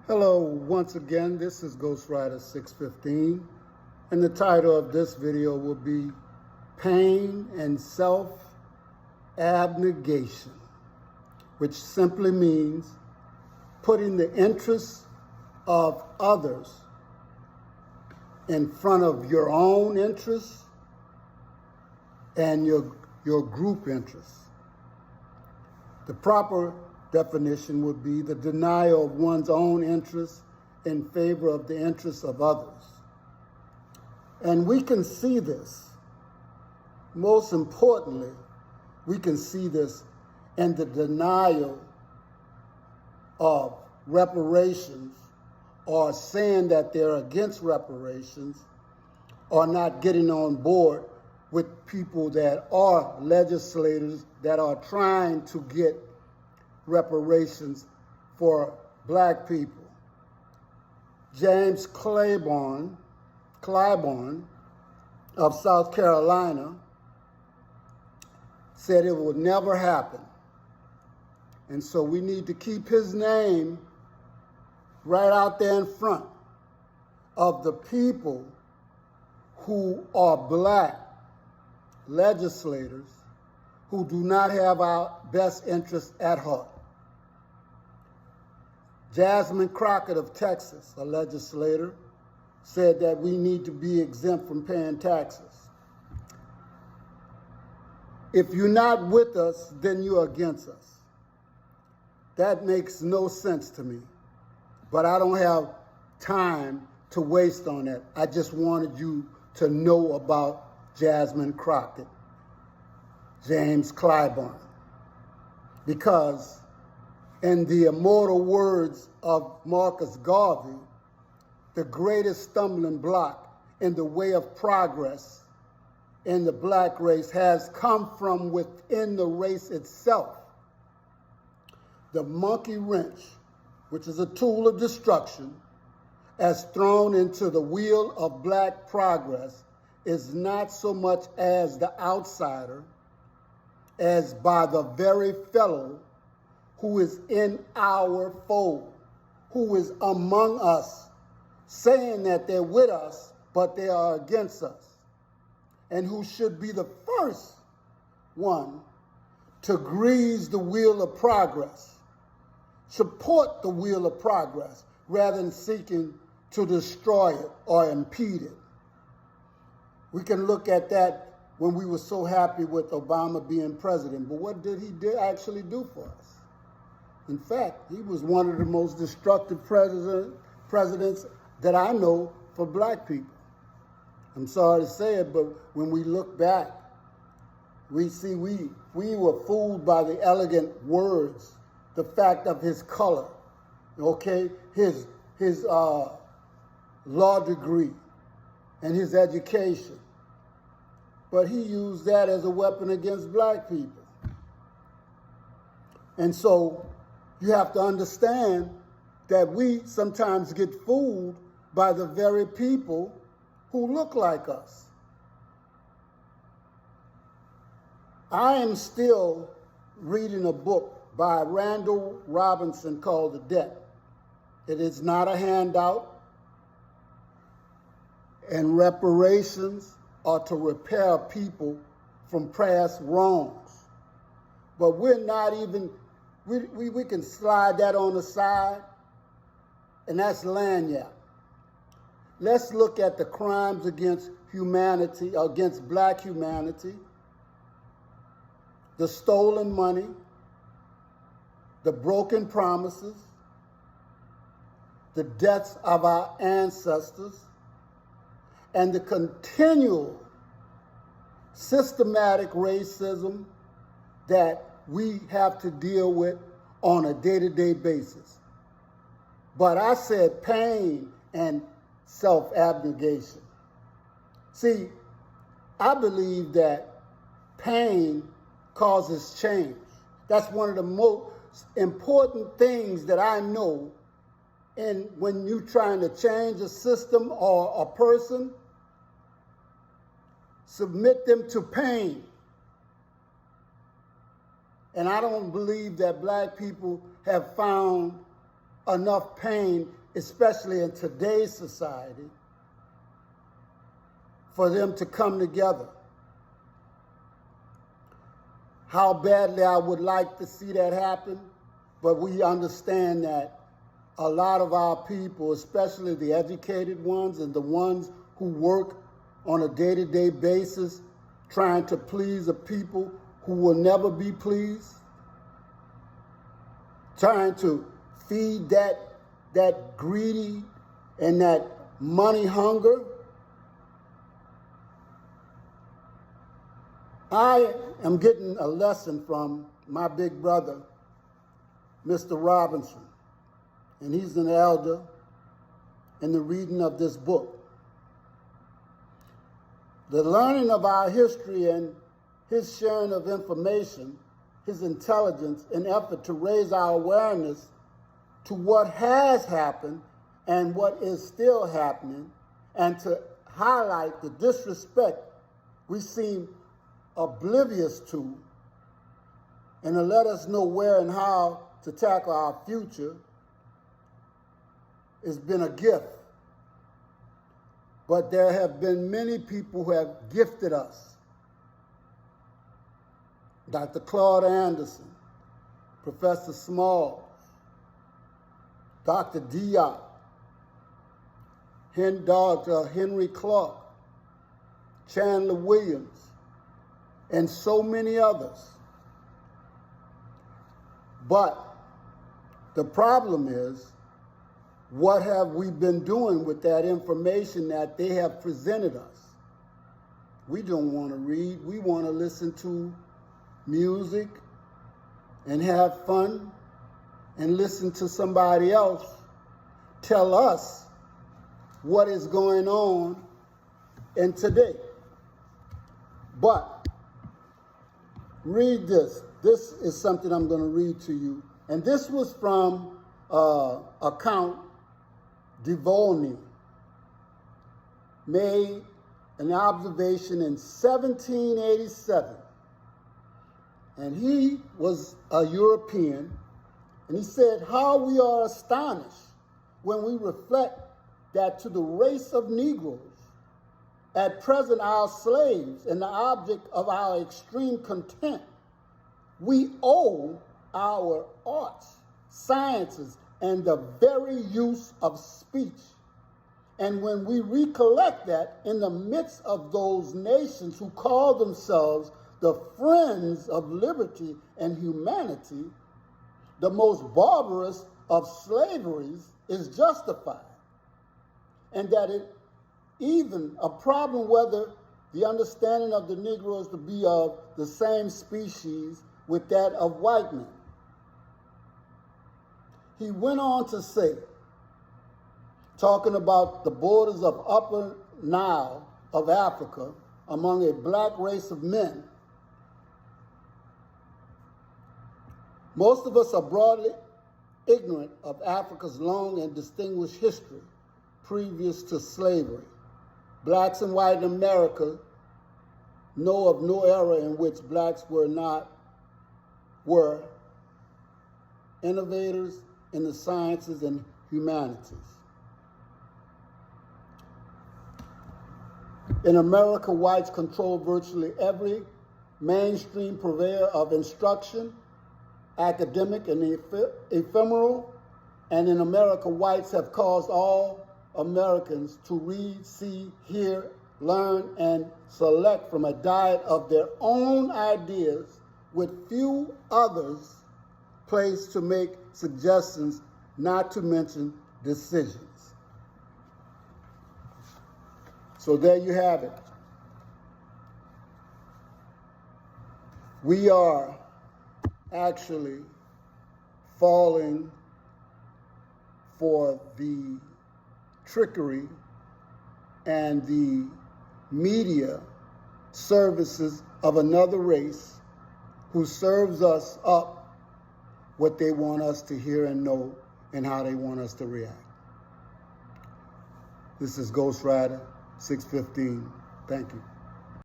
Hello, once again, this is Ghostwriter 615, and the title of this video will be Pain and Self-Abnegation, which simply means putting the interests of others in front of your own interests and your group interests. The proper definition would be the denial of one's own interests in favor of the interests of others. And we can see this. Most importantly, we can see this in the denial of reparations, or saying that they're against reparations, or not getting on board with people that are legislators that are trying to get reparations for black people. James Claiborne of South Carolina said it would never happen. And so we need to keep his name right out there in front of the people who are black legislators who do not have our best interests at heart. Jasmine Crockett of Texas, a legislator, said that we need to be exempt from paying taxes. If you're not with us, then you're against us. That makes no sense to me, but I don't have time to waste on that. I just wanted you to know about Jasmine Crockett, James Claiborne, because in the immortal words of Marcus Garvey, the greatest stumbling block in the way of progress in the black race has come from within the race itself. The monkey wrench, which is a tool of destruction, as thrown into the wheel of black progress, is not so much as the outsider, as by the very fellow who is in our fold, who is among us, saying that they're with us, but they are against us, and who should be the first one to grease the wheel of progress, support the wheel of progress, rather than seeking to destroy it or impede it. We can look at that when we were so happy with Obama being president, but what did he actually do for us? In fact, he was one of the most destructive presidents that I know for black people. I'm sorry to say it, but when we look back, we see we were fooled by the elegant words, the fact of his color, okay, his law degree and his education. But he used that as a weapon against black people. And so you have to understand that we sometimes get fooled by the very people who look like us. I am still reading a book by Randall Robinson called The Debt. It is not a handout, and reparations are to repair people from past wrongs. But we're not even, we can slide that on the side, and that's lanyard. Let's look at the crimes against humanity, against black humanity, the stolen money, the broken promises, the deaths of our ancestors, and the continual systematic racism that we have to deal with on a day-to-day basis. But I said pain and self-abnegation. See, I believe that pain causes change. That's one of the most important things that I know. And when you're trying to change a system or a person, submit them to pain. And I don't believe that black people have found enough pain especially in today's society, for them to come together. How badly I would like to see that happen, but we understand that a lot of our people, especially the educated ones and the ones who work on a day-to-day basis, trying to please a people who will never be pleased, trying to feed that greedy and that money hunger. I am getting a lesson from my big brother, Mr. Robinson, and he's an elder in the reading of this book. The learning of our history and his sharing of information, his intelligence, in effort to raise our awareness to what has happened and what is still happening, and to highlight the disrespect we seem oblivious to, and to let us know where and how to tackle our future, has been a gift. But there have been many people who have gifted us. Dr. Claude Anderson, Professor Smalls, Dr. Diop, Dr. Henry Clark, Chandler Williams, and so many others. But the problem is, what have we been doing with that information that they have presented us? We don't want to read. We want to listen to music and have fun and listen to somebody else tell us what is going on in today. But read this. This is something I'm going to read to you. And this was from Count de Volney, made an observation in 1787. And he was a European, and he said, "How we are astonished when we reflect that to the race of Negroes, at present our slaves and the object of our extreme contempt, we owe our arts, sciences, and the very use of speech. And when we recollect that in the midst of those nations who call themselves the friends of liberty and humanity, the most barbarous of slaveries is justified, and that it even a problem whether the understanding of the Negro is to be of the same species with that of white men." He went on to say, talking about the borders of Upper Nile of Africa among a black race of men, "Most of us are broadly ignorant of Africa's long and distinguished history previous to slavery. Blacks and white in America know of no era in which blacks were innovators in the sciences and humanities. In America, whites control virtually every mainstream purveyor of instruction, academic and ephemeral, and in America, whites have caused all Americans to read, see, hear, learn, and select from a diet of their own ideas, with few others placed to make suggestions, not to mention decisions." So there you have it. We are actually falling for the trickery and the media services of another race who serves us up what they want us to hear and know and how they want us to react. This is Ghost Rider 615. Thank you.